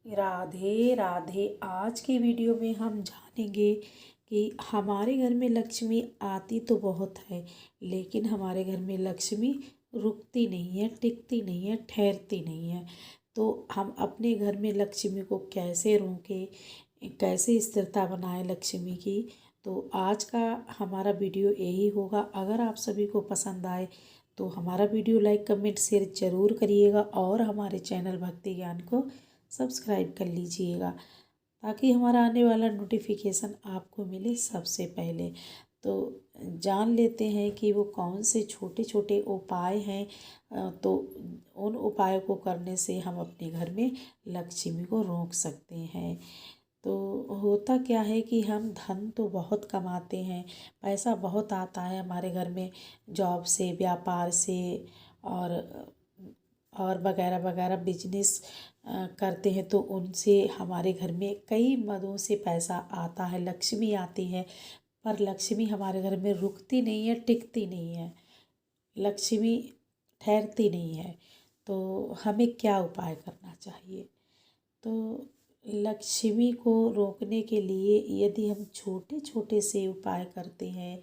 राधे राधे। आज की वीडियो में हम जानेंगे कि हमारे घर में लक्ष्मी आती तो बहुत है, लेकिन हमारे घर में लक्ष्मी रुकती नहीं है, टिकती नहीं है, ठहरती नहीं है। तो हम अपने घर में लक्ष्मी को कैसे रोकें, कैसे स्थिरता बनाए लक्ष्मी की। तो आज का हमारा वीडियो यही होगा। अगर आप सभी को पसंद आए तो हमारा वीडियो लाइक कमेंट शेयर ज़रूर करिएगा और हमारे चैनल भक्ति ज्ञान को सब्सक्राइब कर लीजिएगा ताकि हमारा आने वाला नोटिफिकेशन आपको मिले सबसे पहले। तो जान लेते हैं कि वो कौन से छोटे छोटे उपाय हैं। तो उन उपायों को करने से हम अपने घर में लक्ष्मी को रोक सकते हैं। तो होता क्या है कि हम धन तो बहुत कमाते हैं, पैसा बहुत आता है हमारे घर में, जॉब से, व्यापार से और वगैरह वगैरह बिजनेस करते हैं तो उनसे हमारे घर में कई मदों से पैसा आता है, लक्ष्मी आती है। पर लक्ष्मी हमारे घर में रुकती नहीं है, टिकती नहीं है, लक्ष्मी ठहरती नहीं है। तो हमें क्या उपाय करना चाहिए? तो लक्ष्मी को रोकने के लिए यदि हम छोटे छोटे से उपाय करते हैं,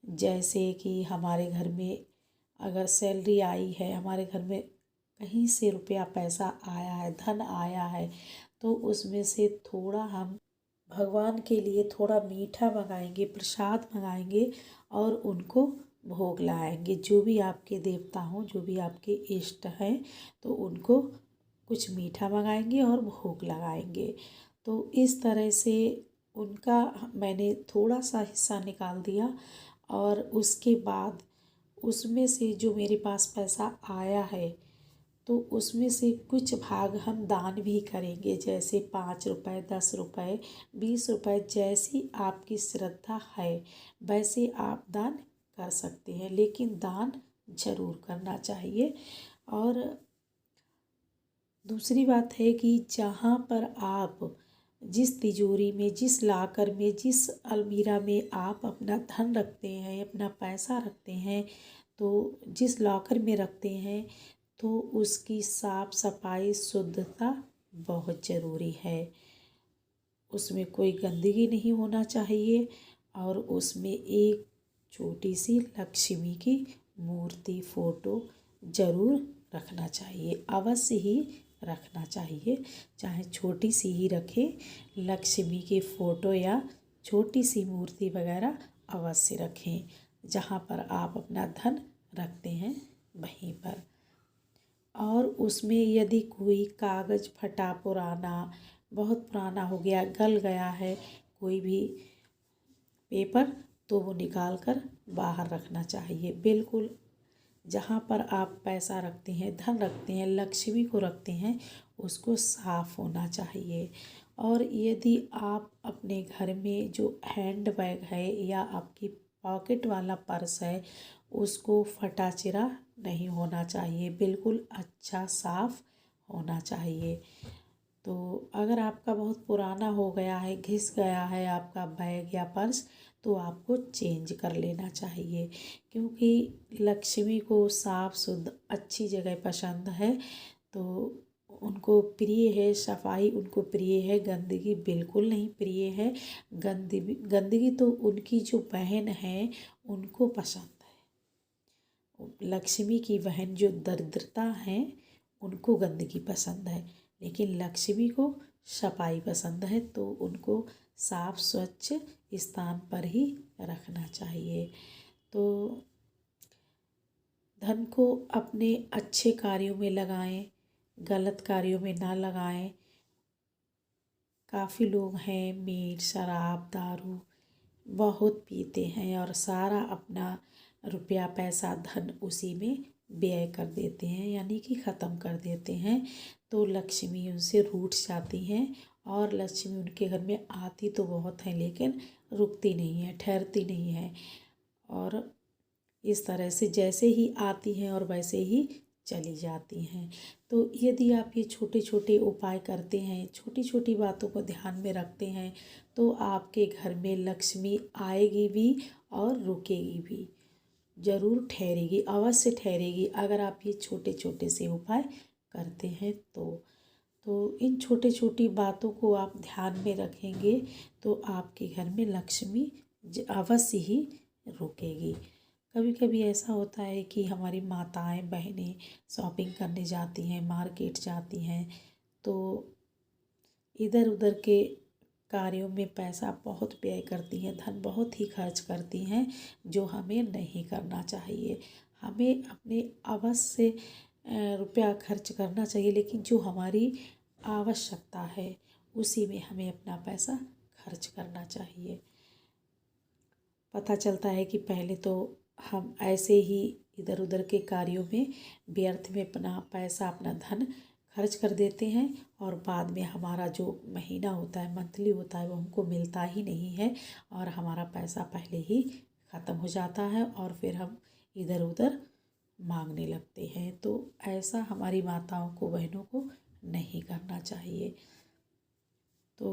जैसे कि हमारे घर में अगर सैलरी आई है, हमारे घर में कहीं से रुपया पैसा आया है, धन आया है, तो उसमें से थोड़ा हम भगवान के लिए थोड़ा मीठा मंगाएंगे, प्रसाद मंगाएंगे और उनको भोग लगाएंगे। जो भी आपके देवता हों, जो भी आपके इष्ट हैं, तो उनको कुछ मीठा मंगाएंगे और भोग लगाएंगे। तो इस तरह से उनका मैंने थोड़ा सा हिस्सा निकाल दिया और उसके बाद उसमें से जो मेरे पास पैसा आया है तो उसमें से कुछ भाग हम दान भी करेंगे, जैसे 5 रुपए, 10 रुपए, 20 रुपए, जैसी आपकी श्रद्धा है वैसे आप दान कर सकते हैं, लेकिन दान जरूर करना चाहिए। और दूसरी बात है कि जहाँ पर आप जिस तिजोरी में, जिस लाकर में, जिस अलमीरा में आप अपना धन रखते हैं, अपना पैसा रखते हैं, तो जिस लॉकर में रखते हैं तो उसकी साफ सफाई, शुद्धता बहुत ज़रूरी है। उसमें कोई गंदगी नहीं होना चाहिए और उसमें एक छोटी सी लक्ष्मी की मूर्ति, फोटो ज़रूर रखना चाहिए, अवश्य ही रखना चाहिए। चाहे छोटी सी ही रखें, लक्ष्मी की फ़ोटो या छोटी सी मूर्ति वगैरह अवश्य रखें। जहाँ पर आप अपना धन रखते हैं वहीं पर। और उसमें यदि कोई कागज़ फटा, पुराना, बहुत पुराना हो गया, गल गया है कोई भी पेपर, तो वो निकाल कर बाहर रखना चाहिए। बिल्कुल जहाँ पर आप पैसा रखते हैं, धन रखते हैं, लक्ष्मी को रखते हैं, उसको साफ होना चाहिए। और यदि आप अपने घर में जो हैंड बैग है या आपकी पॉकेट वाला पर्स है, उसको फटा चिरा नहीं होना चाहिए, बिल्कुल अच्छा साफ होना चाहिए। तो अगर आपका बहुत पुराना हो गया है, घिस गया है आपका बैग या पर्स, तो आपको चेंज कर लेना चाहिए, क्योंकि लक्ष्मी को साफ शुद्ध अच्छी जगह पसंद है। तो उनको प्रिय है सफाई, उनको प्रिय है, गंदगी बिल्कुल नहीं प्रिय है। गंदगी गंदगी तो उनकी जो बहन है उनको पसंद है। लक्ष्मी की बहन जो दरिद्रता है उनको गंदगी पसंद है, लेकिन लक्ष्मी को सफाई पसंद है, तो उनको साफ स्वच्छ स्थान पर ही रखना चाहिए। तो धन को अपने अच्छे कार्यों में लगाएं, गलत कार्यों में ना लगाएं। काफ़ी लोग हैं मीट, शराब, दारू बहुत पीते हैं और सारा अपना रुपया, पैसा, धन उसी में व्यय कर देते हैं, यानी कि ख़त्म कर देते हैं। तो लक्ष्मी उनसे रूठ जाती हैं और लक्ष्मी उनके घर में आती तो बहुत है, लेकिन रुकती नहीं है, ठहरती नहीं है। और इस तरह से जैसे ही आती हैं और वैसे ही चली जाती हैं। तो यदि आप ये छोटे छोटे उपाय करते हैं, छोटी छोटी बातों को ध्यान में रखते हैं, तो आपके घर में लक्ष्मी आएगी भी और रुकेगी भी, ज़रूर ठहरेगी, अवश्य ठहरेगी, अगर आप ये छोटे छोटे से उपाय करते हैं तो। तो इन छोटे छोटी बातों को आप ध्यान में रखेंगे तो आपके घर में लक्ष्मी अवश्य ही रुकेगी। कभी कभी ऐसा होता है कि हमारी माताएं बहनें शॉपिंग करने जाती हैं, मार्केट जाती हैं, तो इधर उधर के कार्यों में पैसा बहुत व्यय करती हैं, धन बहुत ही खर्च करती हैं, जो हमें नहीं करना चाहिए। हमें अपने अवश्य रुपया खर्च करना चाहिए, लेकिन जो हमारी आवश्यकता है उसी में हमें अपना पैसा खर्च करना चाहिए। पता चलता है कि पहले तो हम ऐसे ही इधर उधर के कार्यों में व्यर्थ में अपना पैसा, अपना धन खर्च कर देते हैं और बाद में हमारा जो महीना होता है, मंथली होता है, वो हमको मिलता ही नहीं है और हमारा पैसा पहले ही ख़त्म हो जाता है और फिर हम इधर उधर मांगने लगते हैं। तो ऐसा हमारी माताओं को, बहनों को नहीं करना चाहिए। तो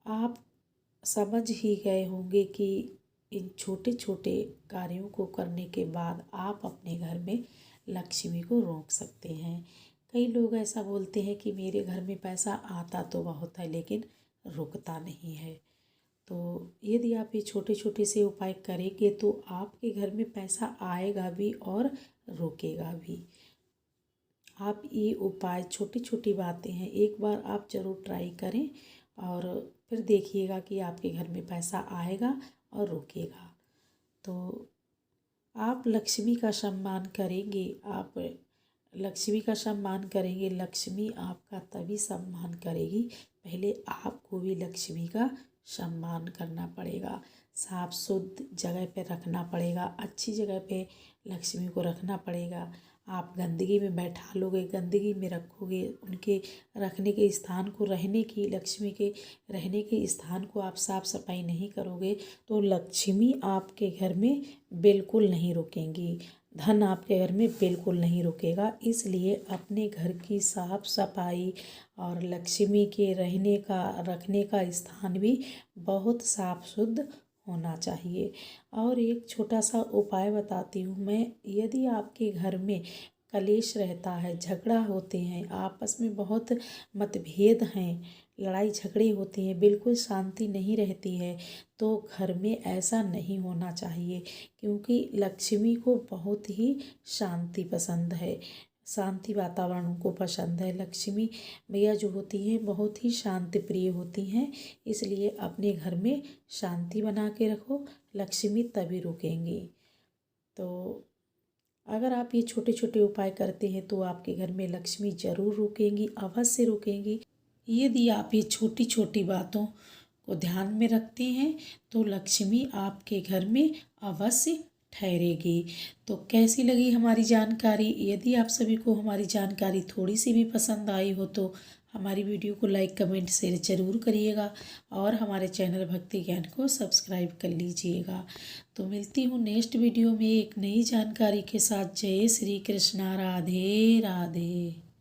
आप समझ ही गए होंगे कि इन छोटे छोटे कार्यों को करने के बाद आप अपने घर में लक्ष्मी को रोक सकते हैं। कई लोग ऐसा बोलते हैं कि मेरे घर में पैसा आता तो बहुत है लेकिन रुकता नहीं है। तो यदि आप ये छोटे छोटे से उपाय करेंगे तो आपके घर में पैसा आएगा भी और रुकेगा भी। आप ये उपाय, छोटी छोटी बातें हैं, एक बार आप ज़रूर ट्राई करें और फिर देखिएगा कि आपके घर में पैसा आएगा और रुकेगा। तो आप लक्ष्मी का सम्मान करेंगे, आप लक्ष्मी का सम्मान करेंगे, लक्ष्मी आपका तभी सम्मान करेगी। पहले आपको भी लक्ष्मी का सम्मान करना पड़ेगा, साफ शुद्ध जगह पे रखना पड़ेगा, अच्छी जगह पे लक्ष्मी को रखना पड़ेगा। आप गंदगी में बैठा लोगे, गंदगी में रखोगे, उनके रखने के स्थान को, रहने की, लक्ष्मी के रहने के स्थान को आप साफ सफाई नहीं करोगे तो लक्ष्मी आपके घर में बिल्कुल नहीं रुकेंगी, धन आपके घर में बिल्कुल नहीं रुकेगा। इसलिए अपने घर की साफ सफाई और लक्ष्मी के रहने का, रखने का स्थान भी बहुत साफ शुद्ध होना चाहिए। और एक छोटा सा उपाय बताती हूँ मैं। यदि आपके घर में कलेश रहता है, झगड़ा होते हैं, आपस में बहुत मतभेद हैं, लड़ाई झगड़े होती हैं, बिल्कुल शांति नहीं रहती है, तो घर में ऐसा नहीं होना चाहिए, क्योंकि लक्ष्मी को बहुत ही शांति पसंद है, शांति वातावरण उनको पसंद है। लक्ष्मी मैया जो होती हैं बहुत ही शांति प्रिय होती हैं। इसलिए अपने घर में शांति बना के रखो, लक्ष्मी तभी रुकेंगी। तो अगर आप ये छोटे छोटे उपाय करते हैं तो आपके घर में लक्ष्मी ज़रूर रुकेंगी, अवश्य रुकेंगी। यदि आप ये छोटी छोटी बातों को ध्यान में रखते हैं तो लक्ष्मी आपके घर में अवश्य ठहरेगी। तो कैसी लगी हमारी जानकारी? यदि आप सभी को हमारी जानकारी थोड़ी सी भी पसंद आई हो तो हमारी वीडियो को लाइक, कमेंट, शेयर ज़रूर करिएगा और हमारे चैनल भक्ति ज्ञान को सब्सक्राइब कर लीजिएगा। तो मिलती हूँ नेक्स्ट वीडियो में एक नई जानकारी के साथ। जय श्री कृष्णा, राधे राधे।